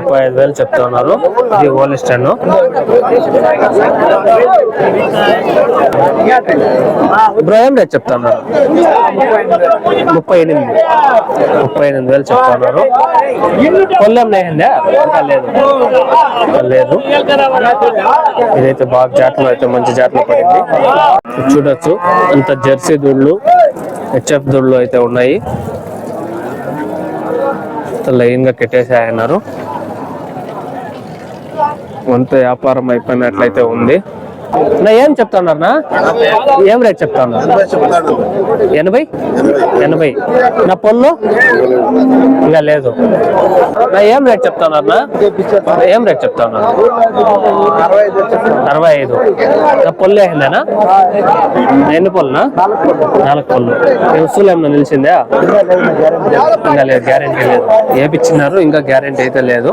35,000 చెప్తా ఉన్నారు. ఇది హోలిస్టన్. బ్రో ఏం రేట్ చెప్తా ఉన్నారు? 38,000 చెప్తా ఉన్నారు. కొల్లం నేహిందా? లేదు. ఇదైతే బాగా జాట్లో అయితే మంచి జాట్లో పడింది. చూడొచ్చు అంత జెర్సీ దూళ్ళు, హెచ్ఎఫ్ దూళ్ళు అయితే ఉన్నాయి. లైన్ గా కెట్టేసాయన్నారు. అంత వ్యాపారం అయిపోయినట్లయితే ఉంది. నా ఏం చెప్తా ఉన్నారనా? ఏం రేట్ చెప్తా ఉన్నారు? 80. నా పొల్లు ఇంకా లేదు. నా ఏం రేట్ చెప్తా ఉన్నారనా? ఏం రేట్ చెప్తా ఉన్నారు? 65. నా పొల్లు అయిందేనా? ఎన్ని పొల్లునా? 4 పొల్లు. వస్తువులు ఏమన్నా నిలిచిందా? ఇంకా లేదు, గ్యారెంటీ లేదు. ఏపిచ్చినారు, ఇంకా గ్యారెంటీ అయితే లేదు.